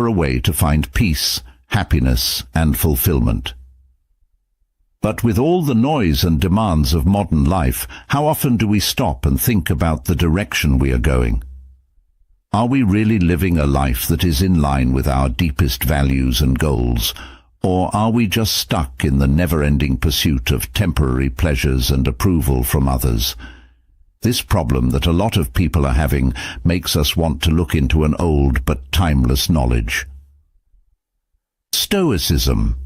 a way to find peace, happiness, and fulfillment. But with all the noise and demands of modern life, how often do we stop and think about the direction we are going? Are we really living a life that is in line with our deepest values and goals, or are we just stuck in the never-ending pursuit of temporary pleasures and approval from others? This problem that a lot of people are having makes us want to look into an old but timeless knowledge. Stoicism.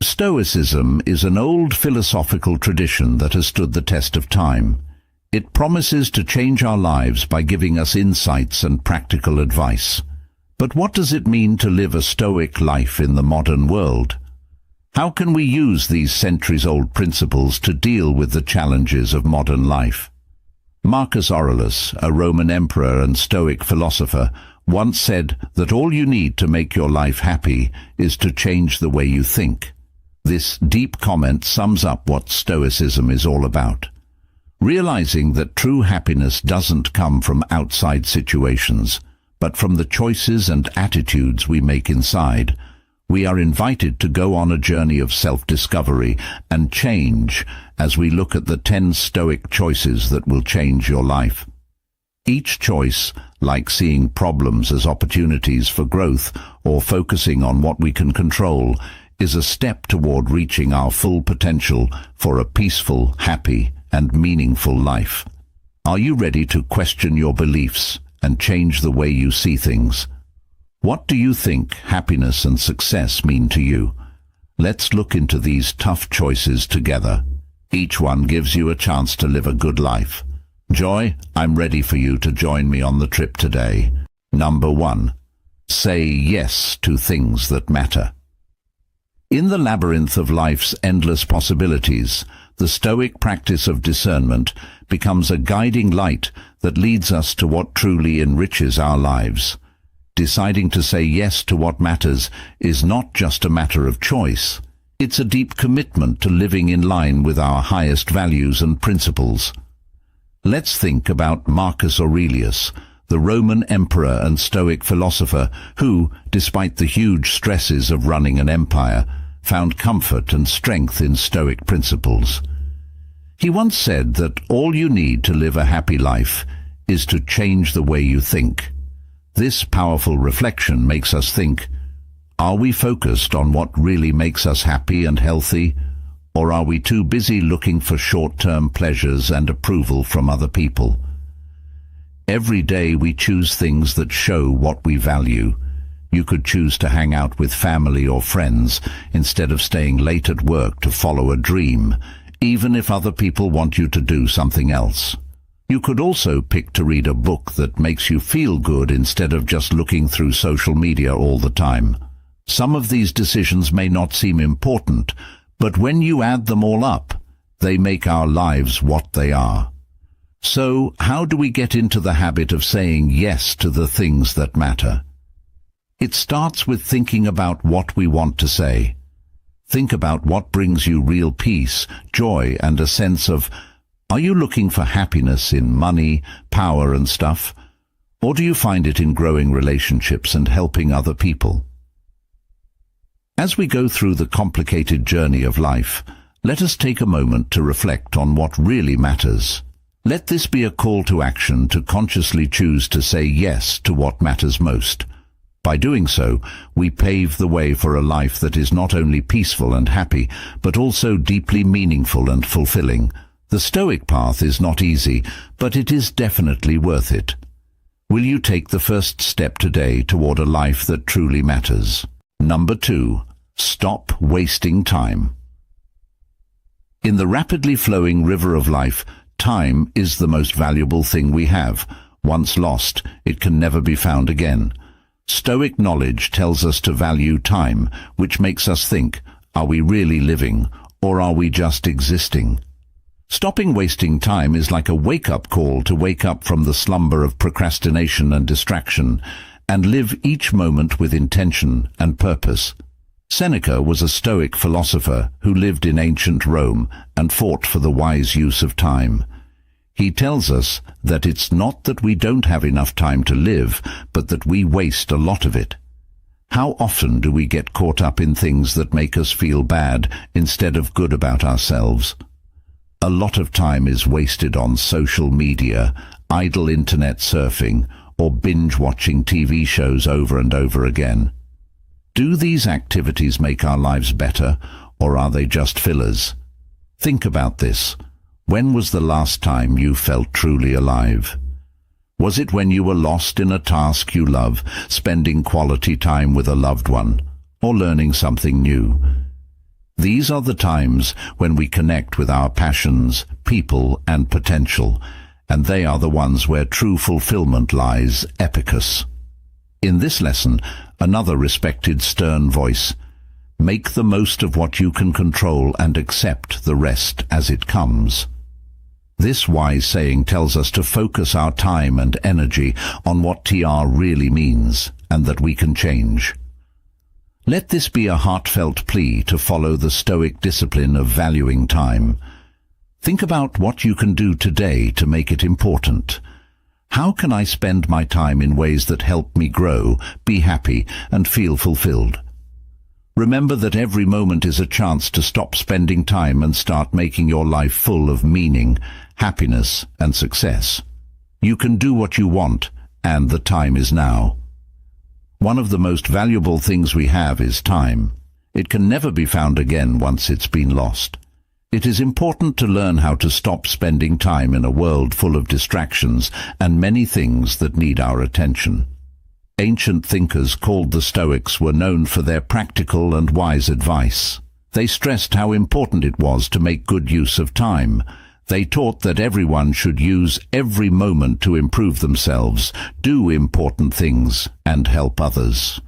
Stoicism is an old philosophical tradition that has stood the test of time. It promises to change our lives by giving us insights and practical advice. But what does it mean to live a Stoic life in the modern world? How can we use these centuries-old principles to deal with the challenges of modern life? Marcus Aurelius, a Roman emperor and Stoic philosopher, once said that all you need to make your life happy is to change the way you think. This deep comment sums up what Stoicism is all about. Realizing that true happiness doesn't come from outside situations, but from the choices and attitudes we make inside, we are invited to go on a journey of self-discovery and change as we look at the 10 Stoic choices that will change your life. Each choice, like seeing problems as opportunities for growth or focusing on what we can control, is a step toward reaching our full potential for a peaceful, happy, and meaningful life. Are you ready to question your beliefs and change the way you see things? What do you think happiness and success mean to you? Let's look into these tough choices together. Each one gives you a chance to live a good life. Joy, I'm ready for you to join me on the trip today. Number 1. Say yes to things that matter. In the labyrinth of life's endless possibilities, the Stoic practice of discernment becomes a guiding light that leads us to what truly enriches our lives. Deciding to say yes to what matters is not just a matter of choice. It's a deep commitment to living in line with our highest values and principles. Let's think about Marcus Aurelius, the Roman emperor and Stoic philosopher who, despite the huge stresses of running an empire, found comfort and strength in Stoic principles. He once said that all you need to live a happy life is to change the way you think. This powerful reflection makes us think, are we focused on what really makes us happy and healthy, or are we too busy looking for short-term pleasures and approval from other people? Every day we choose things that show what we value. You could choose to hang out with family or friends instead of staying late at work to follow a dream, even if other people want you to do something else. You could also pick to read a book that makes you feel good instead of just looking through social media all the time. Some of these decisions may not seem important, but when you add them all up, they make our lives what they are. So, how do we get into the habit of saying yes to the things that matter? It starts with thinking about what we want to say. Think about what brings you real peace, joy, and a sense of, are you looking for happiness in money, power, and stuff? Or do you find it in growing relationships and helping other people? As we go through the complicated journey of life, let us take a moment to reflect on what really matters. Let this be a call to action to consciously choose to say yes to what matters most. By doing so, we pave the way for a life that is not only peaceful and happy, but also deeply meaningful and fulfilling. The Stoic path is not easy, but it is definitely worth it. Will you take the first step today toward a life that truly matters? Number 2. Stop wasting time. In the rapidly flowing river of life, time is the most valuable thing we have. Once lost, it can never be found again. Stoic knowledge tells us to value time, which makes us think, are we really living, or are we just existing? Stopping wasting time is like a wake-up call to wake up from the slumber of procrastination and distraction, and live each moment with intention and purpose. Seneca was a Stoic philosopher who lived in ancient Rome and fought for the wise use of time. He tells us that it's not that we don't have enough time to live, but that we waste a lot of it. How often do we get caught up in things that make us feel bad instead of good about ourselves? A lot of time is wasted on social media, idle internet surfing, or binge-watching TV shows over and over again. Do these activities make our lives better, or are they just fillers? Think about this. When was the last time you felt truly alive? Was it when you were lost in a task you love, spending quality time with a loved one, or learning something new? These are the times when we connect with our passions, people, and potential, and they are the ones where true fulfillment lies, epicus. In this lesson, another respected stern voice: make the most of what you can control and accept the rest as it comes. This wise saying tells us to focus our time and energy on what TR really means, and that we can change. Let this be a heartfelt plea to follow the Stoic discipline of valuing time. Think about what you can do today to make it important. How can I spend my time in ways that help me grow, be happy, and feel fulfilled? Remember that every moment is a chance to stop spending time and start making your life full of meaning, happiness, and success. You can do what you want, and the time is now. One of the most valuable things we have is time. It can never be found again once it's been lost. It is important to learn how to stop spending time in a world full of distractions and many things that need our attention. Ancient thinkers called the Stoics were known for their practical and wise advice. They stressed how important it was to make good use of time. They taught that everyone should use every moment to improve themselves, do important things, and help others.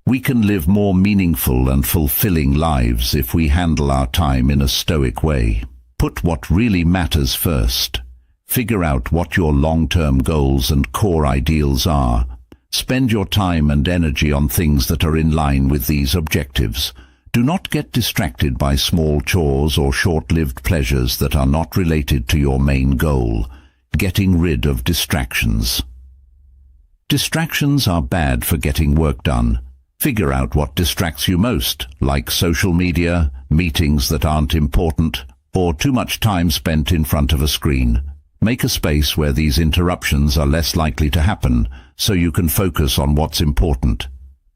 We can live more meaningful and fulfilling lives if we handle our time in a Stoic way. Put what really matters first. Figure out what your long-term goals and core ideals are. Spend your time and energy on things that are in line with these objectives. Do not get distracted by small chores or short-lived pleasures that are not related to your main goal. Getting rid of distractions. Distractions are bad for getting work done. Figure out what distracts you most, like social media, meetings that aren't important, or too much time spent in front of a screen. Make a space where these interruptions are less likely to happen, so you can focus on what's important.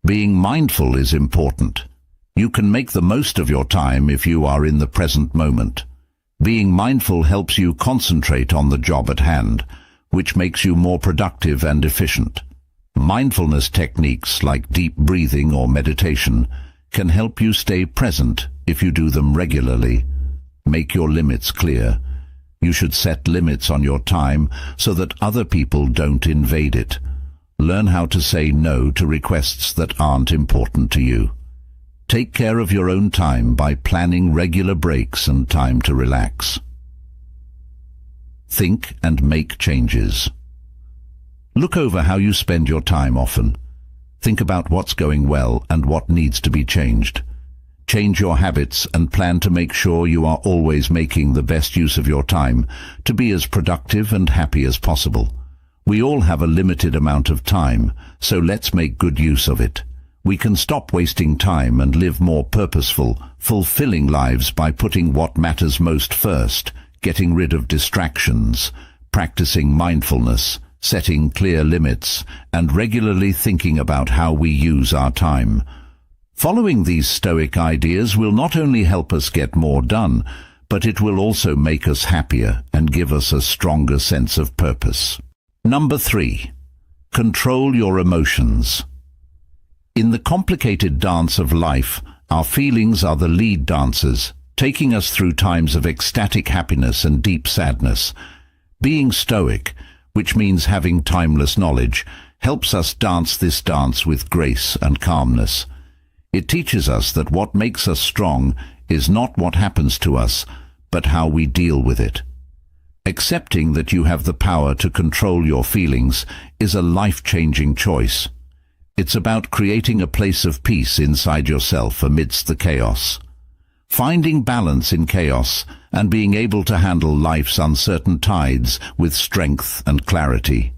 Being mindful is important. You can make the most of your time if you are in the present moment. Being mindful helps you concentrate on the job at hand, which makes you more productive and efficient. Mindfulness techniques like deep breathing or meditation can help you stay present if you do them regularly. Make your limits clear. You should set limits on your time so that other people don't invade it. Learn how to say no to requests that aren't important to you. Take care of your own time by planning regular breaks and time to relax. Think and make changes. Look over how you spend your time often. Think about what's going well and what needs to be changed. Change your habits and plan to make sure you are always making the best use of your time to be as productive and happy as possible. We all have a limited amount of time, so let's make good use of it. We can stop wasting time and live more purposeful, fulfilling lives by putting what matters most first, getting rid of distractions, practicing mindfulness, setting clear limits, and regularly thinking about how we use our time. Following these Stoic ideas will not only help us get more done, but it will also make us happier and give us a stronger sense of purpose. Number 3. Control your emotions. In the complicated dance of life, our feelings are the lead dancers, taking us through times of ecstatic happiness and deep sadness. Being Stoic, which means having timeless knowledge, helps us dance this dance with grace and calmness. It teaches us that what makes us strong is not what happens to us, but how we deal with it. Accepting that you have the power to control your feelings is a life-changing choice. It's about creating a place of peace inside yourself amidst the chaos. Finding balance in chaos and being able to handle life's uncertain tides with strength and clarity.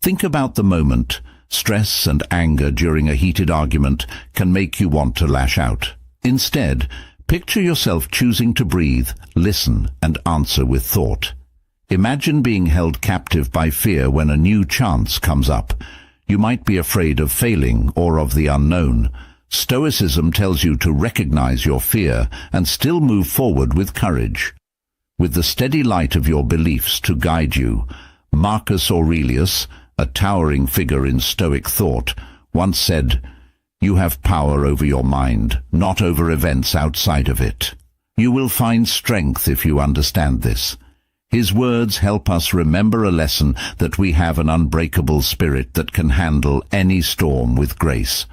Think about the moment, Stress and anger during a heated argument can make you want to lash out. Instead, picture yourself choosing to breathe, listen, and answer with thought. Imagine being held captive by fear when a new chance comes up. You might be afraid of failing or of the unknown. Stoicism tells you to recognize your fear and still move forward with courage. With the steady light of your beliefs to guide you, Marcus Aurelius, a towering figure in Stoic thought, once said, "You have power over your mind, not over events outside of it." You will find strength if you understand this. His words help us remember a lesson that we have an unbreakable spirit that can handle any storm with grace.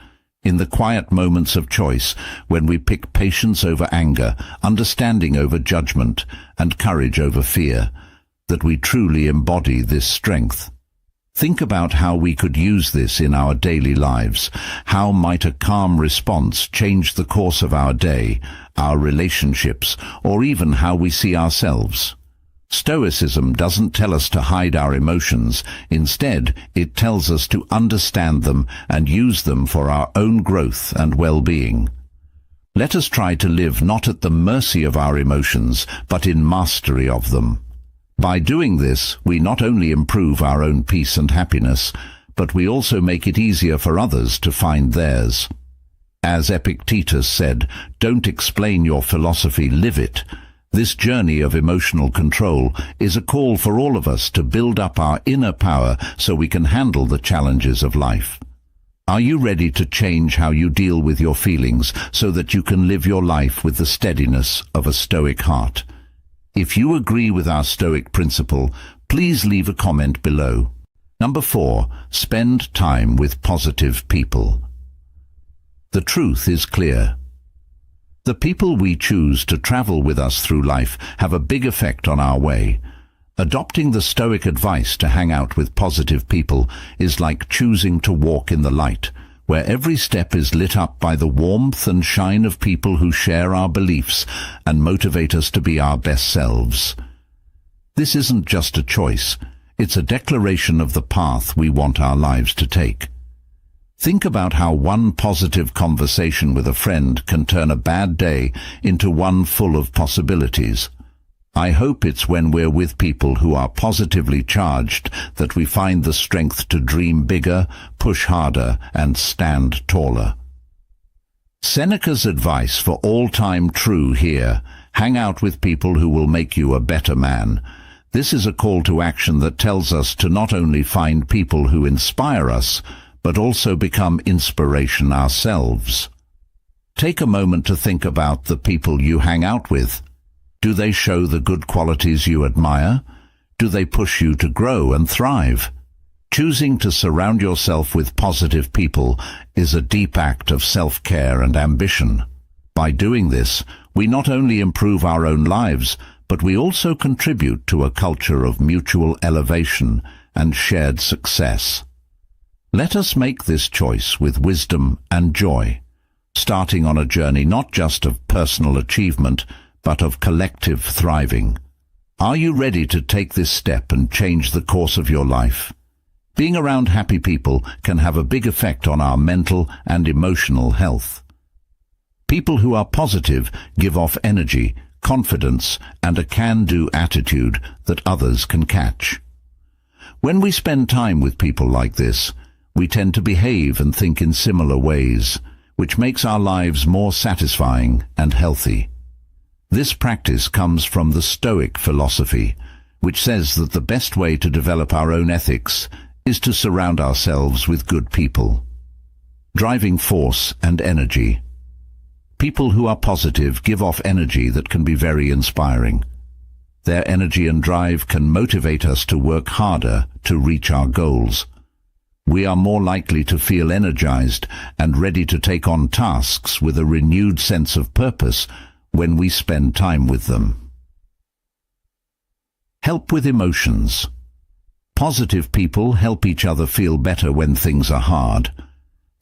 In the quiet moments of choice, when we pick patience over anger, understanding over judgment, and courage over fear, that we truly embody this strength. Think about how we could use this in our daily lives. How might a calm response change the course of our day, our relationships, or even how we see ourselves? Stoicism doesn't tell us to hide our emotions. Instead, it tells us to understand them and use them for our own growth and well-being. Let us try to live not at the mercy of our emotions, but in mastery of them. By doing this, we not only improve our own peace and happiness, but we also make it easier for others to find theirs. As Epictetus said, "Don't explain your philosophy, live it." This journey of emotional control is a call for all of us to build up our inner power so we can handle the challenges of life. Are you ready to change how you deal with your feelings so that you can live your life with the steadiness of a Stoic heart? If you agree with our Stoic principle, please leave a comment below. Number 4, spend time with positive people. The truth is clear. The people we choose to travel with us through life have a big effect on our way. Adopting the Stoic advice to hang out with positive people is like choosing to walk in the light, where every step is lit up by the warmth and shine of people who share our beliefs and motivate us to be our best selves. This isn't just a choice, it's a declaration of the path we want our lives to take. Think about how one positive conversation with a friend can turn a bad day into one full of possibilities. I hope it's when we're with people who are positively charged that we find the strength to dream bigger, push harder, and stand taller. Seneca's advice for all time true here: hang out with people who will make you a better man. This is a call to action that tells us to not only find people who inspire us, but also become inspiration ourselves. Take a moment to think about the people you hang out with. Do they show the good qualities you admire? Do they push you to grow and thrive? Choosing to surround yourself with positive people is a deep act of self-care and ambition. By doing this, we not only improve our own lives, but we also contribute to a culture of mutual elevation and shared success. Let us make this choice with wisdom and joy, starting on a journey not just of personal achievement, but of collective thriving. Are you ready to take this step and change the course of your life? Being around happy people can have a big effect on our mental and emotional health. People who are positive give off energy, confidence, and a can-do attitude that others can catch. When we spend time with people like this, we tend to behave and think in similar ways, which makes our lives more satisfying and healthy. This practice comes from the Stoic philosophy, which says that the best way to develop our own ethics is to surround ourselves with good people. Driving force and energy. People who are positive give off energy that can be very inspiring. Their energy and drive can motivate us to work harder to reach our goals. We are more likely to feel energized and ready to take on tasks with a renewed sense of purpose when we spend time with them. Help with emotions. Positive people help each other feel better when things are hard.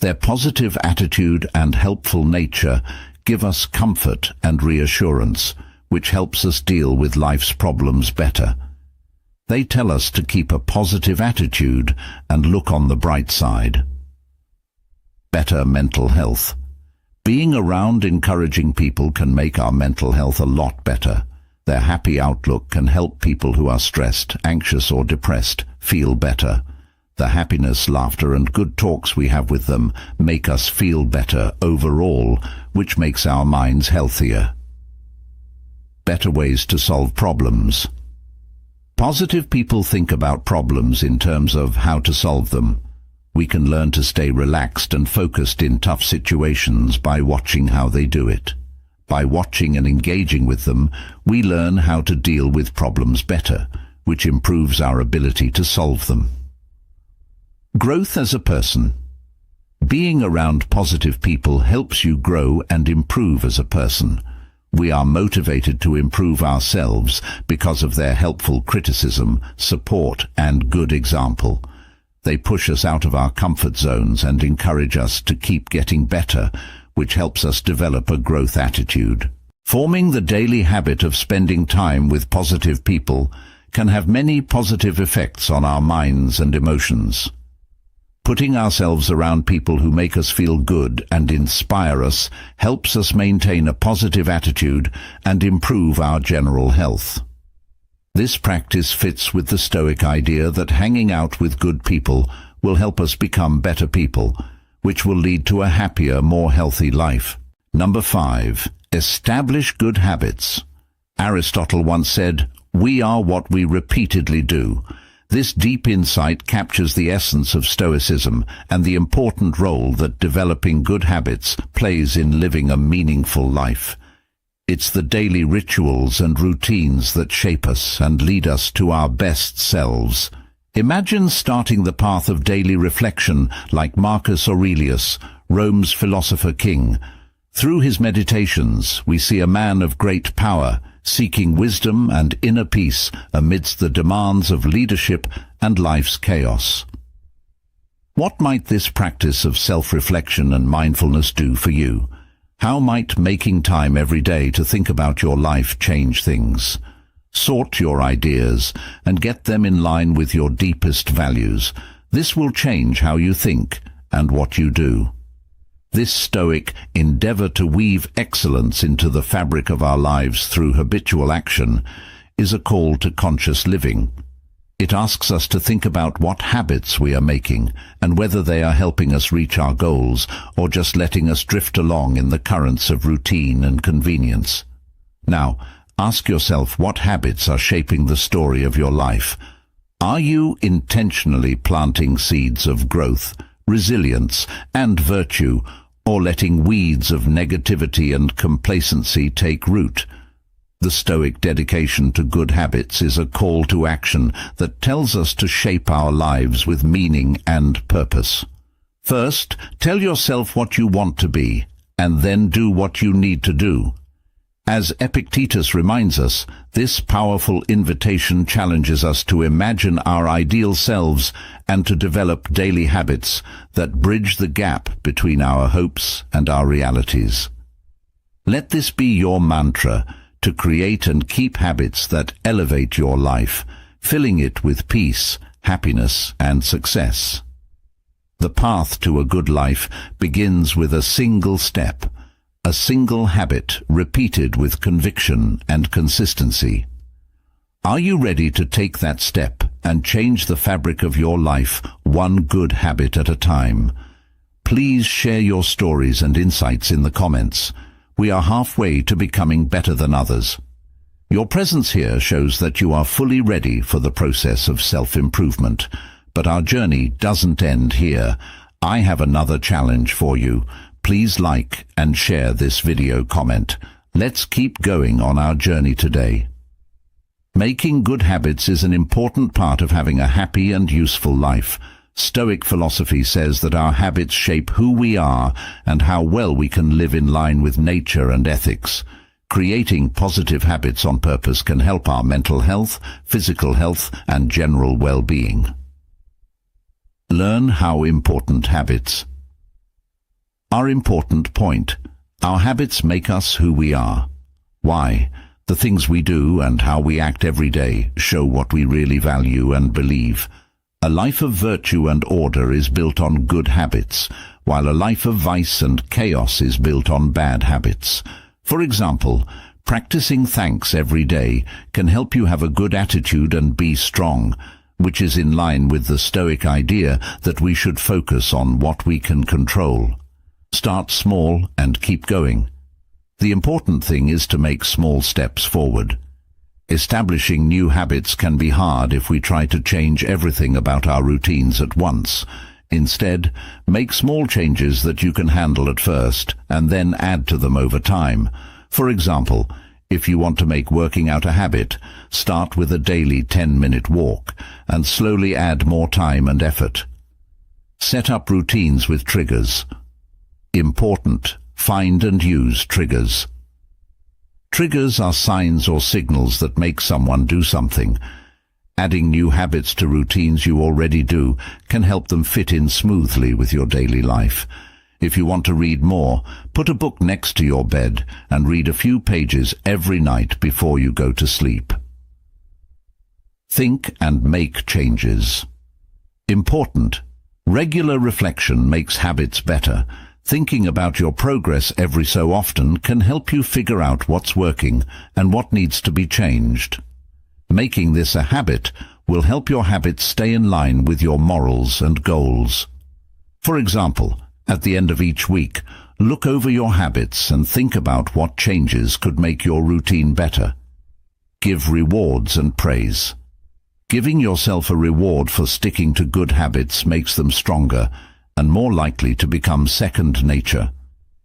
Their positive attitude and helpful nature give us comfort and reassurance, which helps us deal with life's problems better. They tell us to keep a positive attitude and look on the bright side. Better mental health. Being around encouraging people can make our mental health a lot better. Their happy outlook can help people who are stressed, anxious or depressed feel better. The happiness, laughter and good talks we have with them make us feel better overall, which makes our minds healthier. Better ways to solve problems. Positive people think about problems in terms of how to solve them. We can learn to stay relaxed and focused in tough situations by watching how they do it. By watching and engaging with them, we learn how to deal with problems better, which improves our ability to solve them. Growth as a person. Being around positive people helps you grow and improve as a person. We are motivated to improve ourselves because of their helpful criticism, support, and good example. They push us out of our comfort zones and encourage us to keep getting better, which helps us develop a growth attitude. Forming the daily habit of spending time with positive people can have many positive effects on our minds and emotions. Putting ourselves around people who make us feel good and inspire us helps us maintain a positive attitude and improve our general health. This practice fits with the Stoic idea that hanging out with good people will help us become better people, which will lead to a happier, more healthy life. Number 5. Establish good habits. Aristotle once said, "We are what we repeatedly do." This deep insight captures the essence of Stoicism and the important role that developing good habits plays in living a meaningful life. It's the daily rituals and routines that shape us and lead us to our best selves. Imagine starting the path of daily reflection like Marcus Aurelius, Rome's philosopher king. Through his meditations, we see a man of great power, seeking wisdom and inner peace amidst the demands of leadership and life's chaos. What might this practice of self-reflection and mindfulness do for you? How might making time every day to think about your life change things? Sort your ideas and get them in line with your deepest values. This will change how you think and what you do. This Stoic endeavor to weave excellence into the fabric of our lives through habitual action is a call to conscious living. It asks us to think about what habits we are making and whether they are helping us reach our goals or just letting us drift along in the currents of routine and convenience. Now, ask yourself what habits are shaping the story of your life. Are you intentionally planting seeds of growth, resilience, and virtue, or letting weeds of negativity and complacency take root? The Stoic dedication to good habits is a call to action that tells us to shape our lives with meaning and purpose. First, tell yourself what you want to be, and then do what you need to do. As Epictetus reminds us, this powerful invitation challenges us to imagine our ideal selves and to develop daily habits that bridge the gap between our hopes and our realities. Let this be your mantra, to create and keep habits that elevate your life, filling it with peace, happiness, and success. The path to a good life begins with a single step, a single habit repeated with conviction and consistency. Are you ready to take that step and change the fabric of your life one good habit at a time? Please share your stories and insights in the comments. We are halfway to becoming better than others. Your presence here shows that you are fully ready for the process of self-improvement. But our journey doesn't end here. I have another challenge for you. Please like and share this video comment. Let's keep going on our journey today. Making good habits is an important part of having a happy and useful life. Stoic philosophy says that our habits shape who we are and how well we can live in line with nature and ethics. Creating positive habits on purpose can help our mental health, physical health, and general well-being. Learn how important habits are. Important point. Our habits make us who we are. Why? The things we do and how we act every day show what we really value and believe. A life of virtue and order is built on good habits, while a life of vice and chaos is built on bad habits. For example, practicing thanks every day can help you have a good attitude and be strong, which is in line with the Stoic idea that we should focus on what we can control. Start small and keep going. The important thing is to make small steps forward. Establishing new habits can be hard if we try to change everything about our routines at once. Instead, make small changes that you can handle at first and then add to them over time. For example, if you want to make working out a habit, start with a daily 10-minute walk and slowly add more time and effort. Set up routines with triggers. Important: find and use triggers. Triggers are signs or signals that make someone do something. Adding new habits to routines you already do can help them fit in smoothly with your daily life. If you want to read more, put a book next to your bed and read a few pages every night before you go to sleep. Think and make changes. Important: regular reflection makes habits better. Thinking about your progress every so often can help you figure out what's working and what needs to be changed. Making this a habit will help your habits stay in line with your morals and goals. For example, at the end of each week, look over your habits and think about what changes could make your routine better. Give rewards and praise. Giving yourself a reward for sticking to good habits makes them stronger and more likely to become second nature.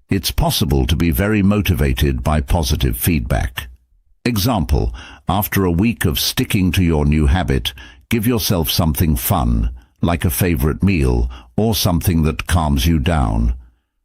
It's possible to be very motivated by positive feedback. Example: after a week of sticking to your new habit, give yourself something fun, like a favorite meal or something that calms you down.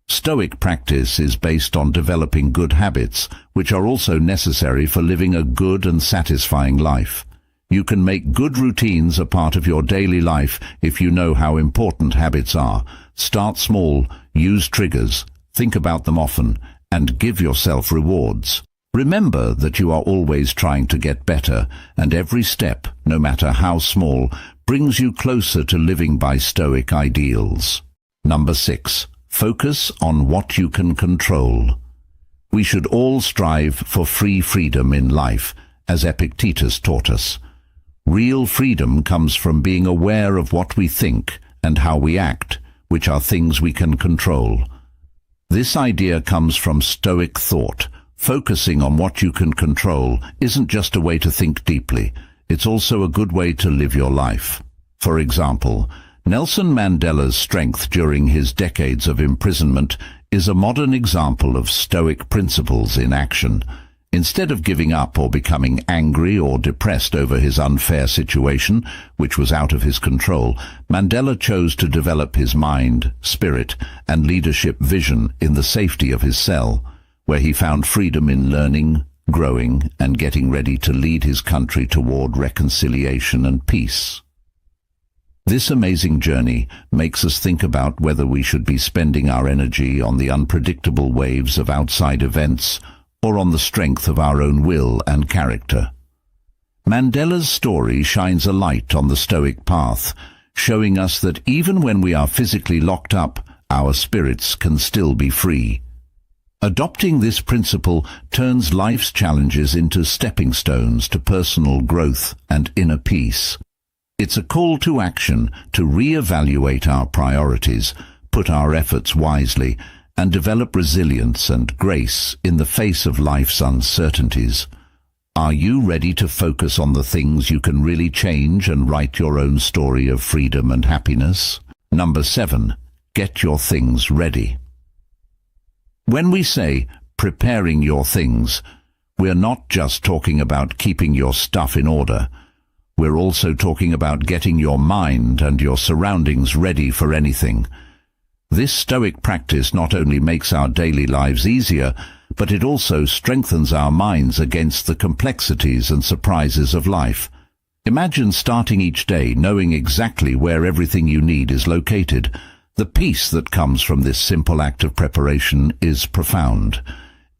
Stoic practice is based on developing good habits, which are also necessary for living a good and satisfying life. You can make good routines a part of your daily life if you know how important habits are. Start small, use triggers, think about them often, and give yourself rewards. Remember that you are always trying to get better, and every step, no matter how small, brings you closer to living by Stoic ideals. Number 6. Focus on what you can control. We should all strive for freedom in life, as Epictetus taught us. Real freedom comes from being aware of what we think and how we act, which are things we can control. This idea comes from Stoic thought. Focusing on what you can control isn't just a way to think deeply, it's also a good way to live your life. For example, Nelson Mandela's strength during his decades of imprisonment is a modern example of Stoic principles in action. Instead of giving up or becoming angry or depressed over his unfair situation, which was out of his control, Mandela chose to develop his mind, spirit, and leadership vision in the safety of his cell, where he found freedom in learning, growing, and getting ready to lead his country toward reconciliation and peace. This amazing journey makes us think about whether we should be spending our energy on the unpredictable waves of outside events or on the strength of our own will and character. Mandela's story shines a light on the Stoic path, showing us that even when we are physically locked up, our spirits can still be free. Adopting this principle turns life's challenges into stepping stones to personal growth and inner peace. It's a call to action to re-evaluate our priorities, put our efforts wisely, and develop resilience and grace in the face of life's uncertainties. Are you ready to focus on the things you can really change and write your own story of freedom and happiness? Number 7. Get your things ready. When we say preparing your things, we're not just talking about keeping your stuff in order. We're also talking about getting your mind and your surroundings ready for anything. This Stoic practice not only makes our daily lives easier, but it also strengthens our minds against the complexities and surprises of life. Imagine starting each day knowing exactly where everything you need is located. The peace that comes from this simple act of preparation is profound.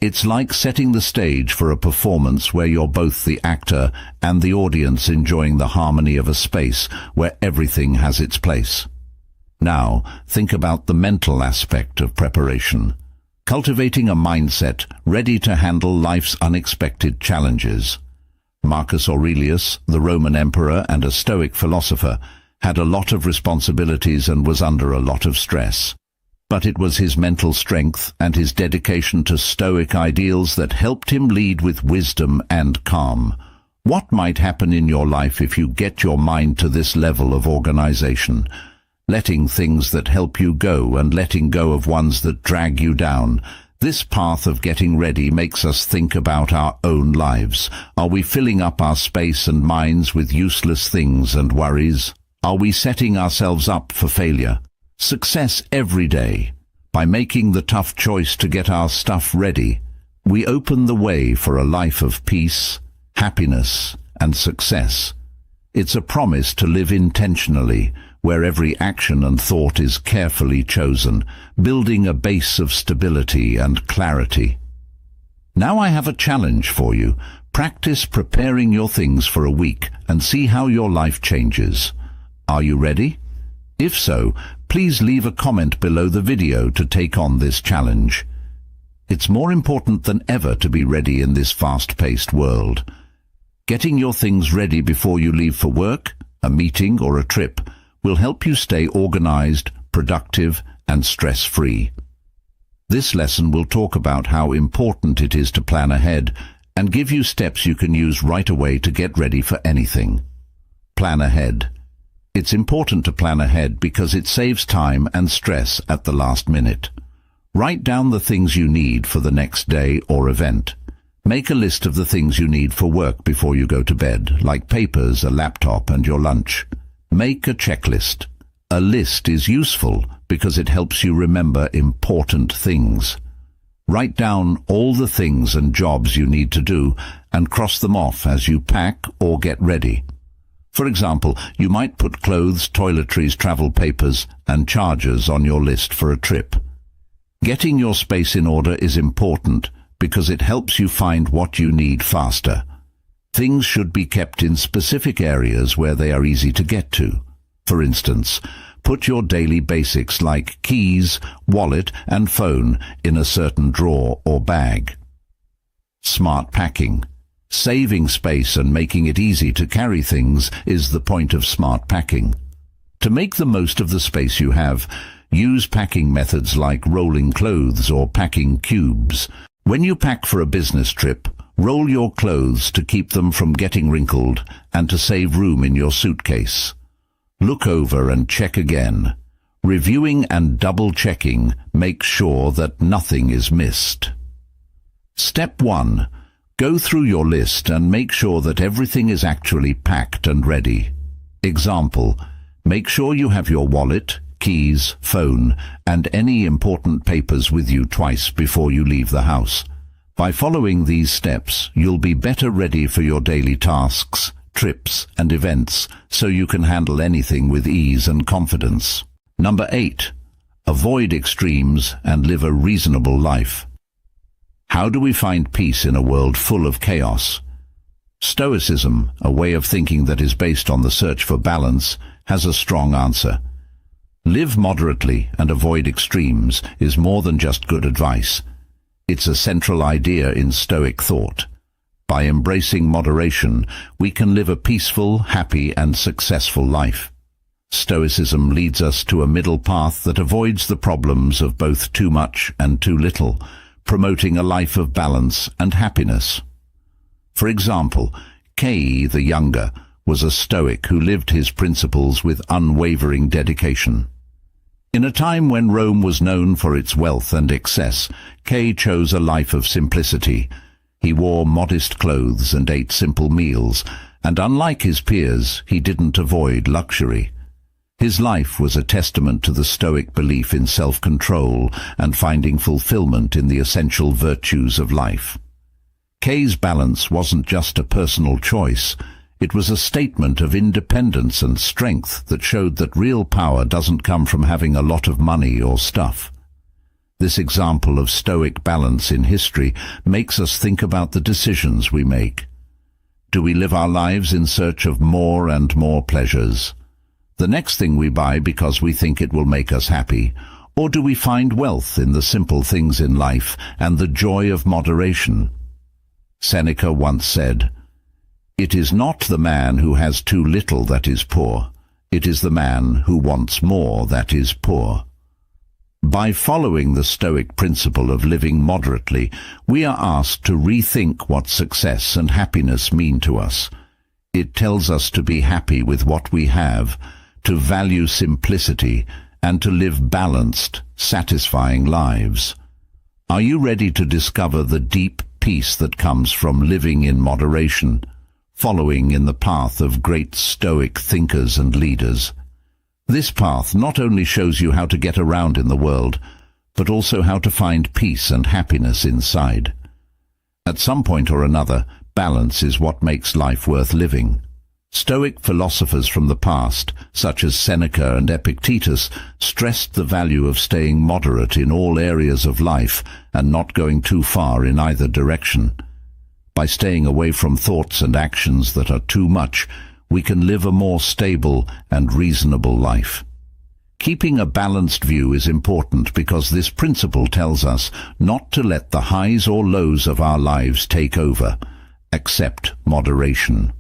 It's like setting the stage for a performance where you're both the actor and the audience, enjoying the harmony of a space where everything has its place. Now, think about the mental aspect of preparation. Cultivating a mindset ready to handle life's unexpected challenges. Marcus Aurelius, the Roman emperor and a Stoic philosopher, had a lot of responsibilities and was under a lot of stress. But it was his mental strength and his dedication to Stoic ideals that helped him lead with wisdom and calm. What might happen in your life if you get your mind to this level of organization? Letting things that help you go and letting go of ones that drag you down. This path of getting ready makes us think about our own lives. Are we filling up our space and minds with useless things and worries? Are we setting ourselves up for failure? Success every day. By making the tough choice to get our stuff ready, we open the way for a life of peace, happiness, and success. It's a promise to live intentionally, where every action and thought is carefully chosen, building a base of stability and clarity. Now I have a challenge for you. Practice preparing your things for a week and see how your life changes. Are you ready? If so, please leave a comment below the video to take on this challenge. It's more important than ever to be ready in this fast-paced world. Getting your things ready before you leave for work, a meeting or a trip will help you stay organized, productive, and stress-free. This lesson will talk about how important it is to plan ahead and give you steps you can use right away to get ready for anything. Plan ahead. It's important to plan ahead because it saves time and stress at the last minute. Write down the things you need for the next day or event. Make a list of the things you need for work before you go to bed, like papers, a laptop, and your lunch. Make a checklist. A list is useful because it helps you remember important things. Write down all the things and jobs you need to do and cross them off as you pack or get ready. For example, you might put clothes, toiletries, travel papers, and chargers on your list for a trip. Getting your space in order is important because it helps you find what you need faster. Things should be kept in specific areas where they are easy to get to. For instance, put your daily basics like keys, wallet, and phone in a certain drawer or bag. Smart packing. Saving space and making it easy to carry things is the point of smart packing. To make the most of the space you have, use packing methods like rolling clothes or packing cubes. When you pack for a business trip, roll your clothes to keep them from getting wrinkled and to save room in your suitcase. Look over and check again. Reviewing and double-checking makes sure that nothing is missed. Step 1. Go through your list and make sure that everything is actually packed and ready. Example, make sure you have your wallet, keys, phone, and any important papers with you twice before you leave the house. By following these steps, you'll be better ready for your daily tasks, trips, and events, so you can handle anything with ease and confidence. Number 8. Avoid extremes and live a reasonable life. How do we find peace in a world full of chaos? Stoicism, a way of thinking that is based on the search for balance, has a strong answer. Live moderately and avoid extremes is more than just good advice. It's a central idea in Stoic thought. By embracing moderation, we can live a peaceful, happy, and successful life. Stoicism leads us to a middle path that avoids the problems of both too much and too little, promoting a life of balance and happiness. For example, Cai the Younger was a Stoic who lived his principles with unwavering dedication. In a time when Rome was known for its wealth and excess, Cai chose a life of simplicity. He wore modest clothes and ate simple meals, and unlike his peers, he didn't avoid luxury. His life was a testament to the Stoic belief in self-control and finding fulfillment in the essential virtues of life. Cai's balance wasn't just a personal choice. It was a statement of independence and strength that showed that real power doesn't come from having a lot of money or stuff. This example of Stoic balance in history makes us think about the decisions we make. Do we live our lives in search of more and more pleasures? The next thing we buy because we think it will make us happy? Or do we find wealth in the simple things in life and the joy of moderation? Seneca once said, "It is not the man who has too little that is poor. It is the man who wants more that is poor." By following the Stoic principle of living moderately, we are asked to rethink what success and happiness mean to us. It tells us to be happy with what we have, to value simplicity, and to live balanced, satisfying lives. Are you ready to discover the deep peace that comes from living in moderation, following in the path of great Stoic thinkers and leaders? This path not only shows you how to get around in the world, but also how to find peace and happiness inside. At some point or another, balance is what makes life worth living. Stoic philosophers from the past, such as Seneca and Epictetus, stressed the value of staying moderate in all areas of life and not going too far in either direction. By staying away from thoughts and actions that are too much, we can live a more stable and reasonable life. Keeping a balanced view is important because this principle tells us not to let the highs or lows of our lives take over. Accept moderation.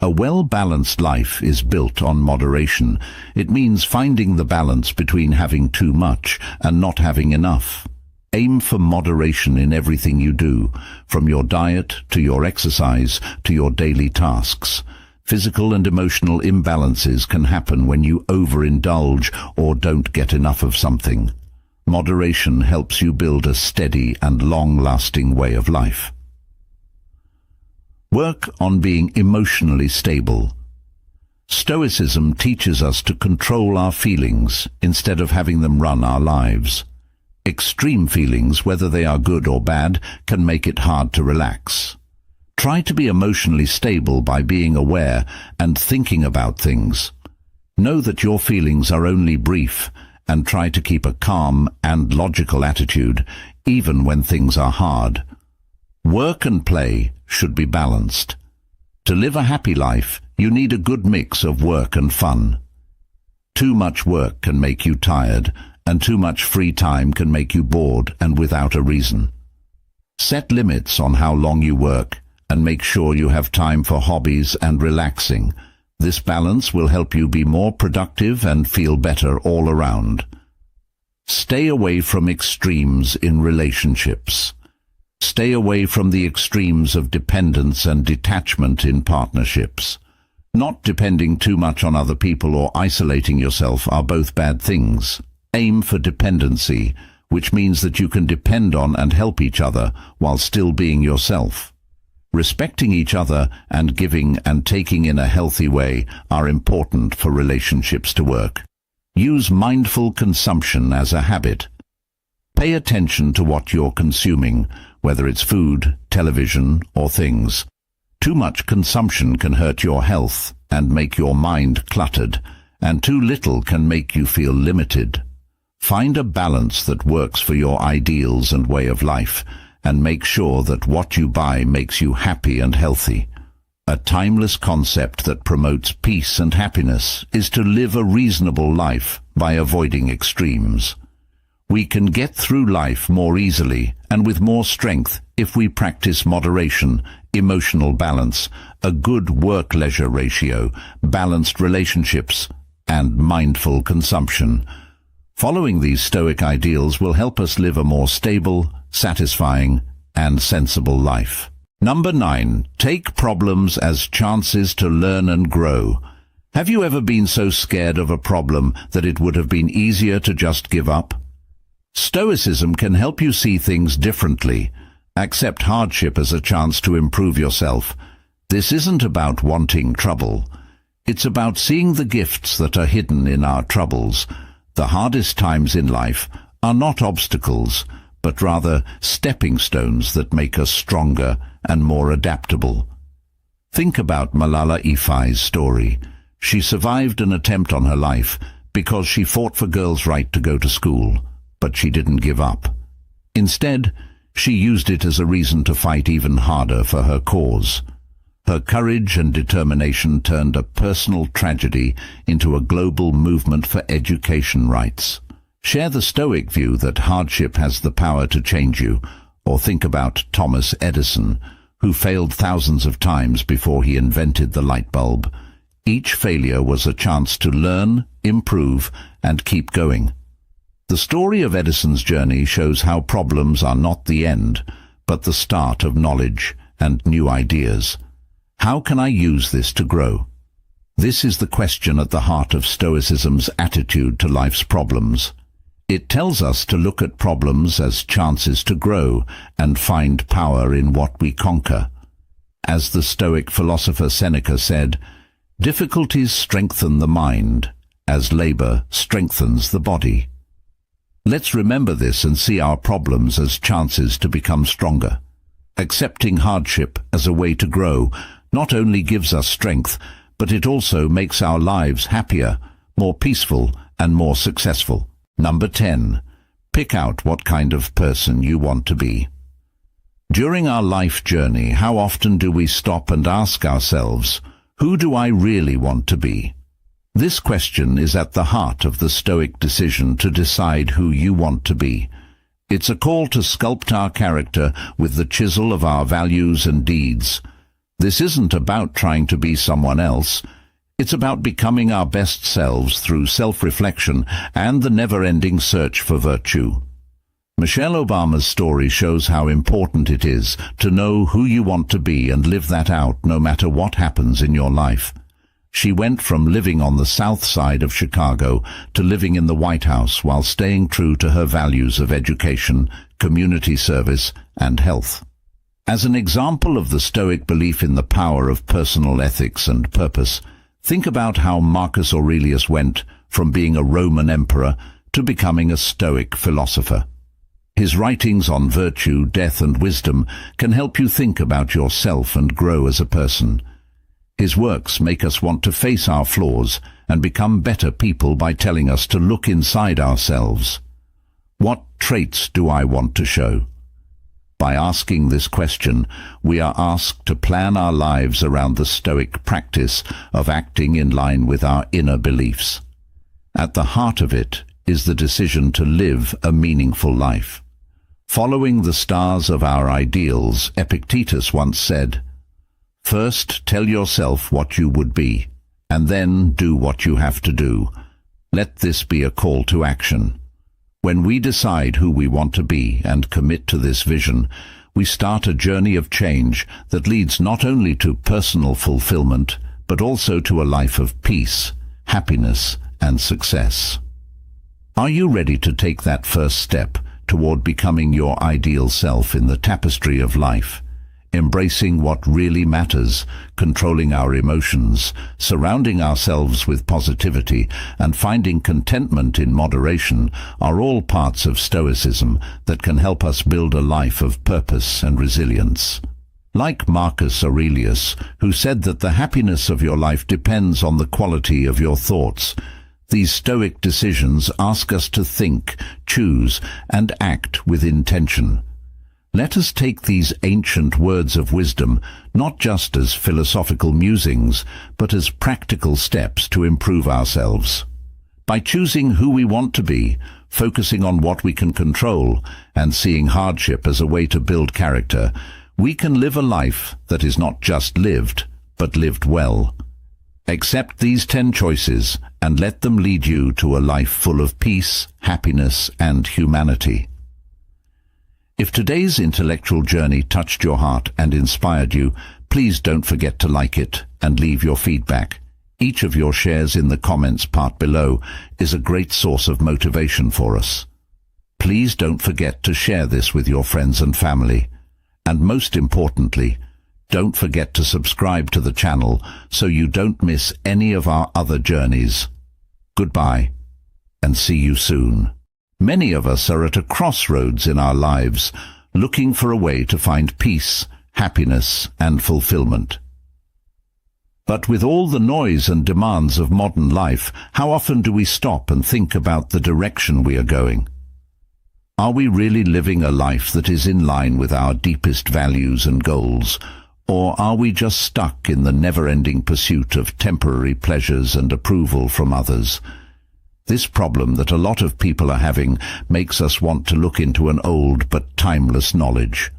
A well-balanced life is built on moderation. It means finding the balance between having too much and not having enough. Aim for moderation in everything you do, from your diet to your exercise to your daily tasks. Physical and emotional imbalances can happen when you overindulge or don't get enough of something. Moderation helps you build a steady and long-lasting way of life. Work on being emotionally stable. Stoicism teaches us to control our feelings instead of having them run our lives. Extreme feelings, whether they are good or bad, can make it hard to relax. Try to be emotionally stable by being aware and thinking about things. Know that your feelings are only brief, and try to keep a calm and logical attitude, even when things are hard. Work and play should be balanced. To live a happy life, you need a good mix of work and fun. Too much work can make you tired, and too much free time can make you bored and without a reason. Set limits on how long you work, and make sure you have time for hobbies and relaxing. This balance will help you be more productive and feel better all around. Stay away from extremes in relationships. Stay away from the extremes of dependence and detachment in partnerships. Not depending too much on other people or isolating yourself are both bad things. Aim for dependency, which means that you can depend on and help each other while still being yourself. Respecting each other and giving and taking in a healthy way are important for relationships to work. Use mindful consumption as a habit. Pay attention to what you're consuming, whether it's food, television, or things. Too much consumption can hurt your health and make your mind cluttered, and too little can make you feel limited. Find a balance that works for your ideals and way of life, and make sure that what you buy makes you happy and healthy. A timeless concept that promotes peace and happiness is to live a reasonable life by avoiding extremes. We can get through life more easily and with more strength if we practice moderation, emotional balance, a good work-leisure ratio, balanced relationships, and mindful consumption. Following these Stoic ideals will help us live a more stable, satisfying, and sensible life. Number 9. Take problems as chances to learn and grow. Have you ever been so scared of a problem that it would have been easier to just give up? Stoicism can help you see things differently. Accept hardship as a chance to improve yourself. This isn't about wanting trouble. It's about seeing the gifts that are hidden in our troubles. The hardest times in life are not obstacles, but rather stepping stones that make us stronger and more adaptable. Think about Malala Yousafzai's story. She survived an attempt on her life because she fought for girls' right to go to school. but she didn't give up. Instead, she used it as a reason to fight even harder for her cause. Her courage and determination turned a personal tragedy into a global movement for education rights. Share the Stoic view that hardship has the power to change you, or think about Thomas Edison, who failed thousands of times before he invented the light bulb. Each failure was a chance to learn, improve, and keep going. The story of Edison's journey shows how problems are not the end, but the start of knowledge and new ideas. How can I use this to grow? This is the question at the heart of Stoicism's attitude to life's problems. It tells us to look at problems as chances to grow and find power in what we conquer. As the Stoic philosopher Seneca said, "Difficulties strengthen the mind, as labor strengthens the body." Let's remember this and see our problems as chances to become stronger. Accepting hardship as a way to grow not only gives us strength, but it also makes our lives happier, more peaceful, and more successful. Number 10. Pick out what kind of person you want to be. During our life journey, how often do we stop and ask ourselves, who do I really want to be? This question is at the heart of the Stoic decision to decide who you want to be. It's a call to sculpt our character with the chisel of our values and deeds. This isn't about trying to be someone else. It's about becoming our best selves through self-reflection and the never-ending search for virtue. Michelle Obama's story shows how important it is to know who you want to be and live that out no matter what happens in your life. She went from living on the south side of Chicago to living in the White House while staying true to her values of education, community service, and health. As an example of the Stoic belief in the power of personal ethics and purpose, think about how Marcus Aurelius went from being a Roman emperor to becoming a Stoic philosopher. His writings on virtue, death, and wisdom can help you think about yourself and grow as a person. His works make us want to face our flaws and become better people by telling us to look inside ourselves. What traits do I want to show? By asking this question, we are asked to plan our lives around the Stoic practice of acting in line with our inner beliefs. At the heart of it is the decision to live a meaningful life. Following the stars of our ideals, Epictetus once said, "First tell yourself what you would be, and then do what you have to do. Let this be a call to action." When we decide who we want to be and commit to this vision, we start a journey of change that leads not only to personal fulfillment, but also to a life of peace, happiness, and success. Are you ready to take that first step toward becoming your ideal self in the tapestry of life? Embracing what really matters, controlling our emotions, surrounding ourselves with positivity, and finding contentment in moderation are all parts of Stoicism that can help us build a life of purpose and resilience. Like Marcus Aurelius, who said that the happiness of your life depends on the quality of your thoughts, these Stoic decisions ask us to think, choose, and act with intention. Let us take these ancient words of wisdom not just as philosophical musings, but as practical steps to improve ourselves. By choosing who we want to be, focusing on what we can control, and seeing hardship as a way to build character, we can live a life that is not just lived, but lived well. Accept these 10 choices and let them lead you to a life full of peace, happiness, and humanity. If today's intellectual journey touched your heart and inspired you, please don't forget to like it and leave your feedback. Each of your shares in the comments part below is a great source of motivation for us. Please don't forget to share this with your friends and family. And most importantly, don't forget to subscribe to the channel so you don't miss any of our other journeys. Goodbye, and see you soon. Many of us are at a crossroads in our lives, looking for a way to find peace, happiness, and fulfillment. But with all the noise and demands of modern life, how often do we stop and think about the direction we are going? Are we really living a life that is in line with our deepest values and goals, or are we just stuck in the never-ending pursuit of temporary pleasures and approval from others? This problem that a lot of people are having makes us want to look into an old but timeless knowledge.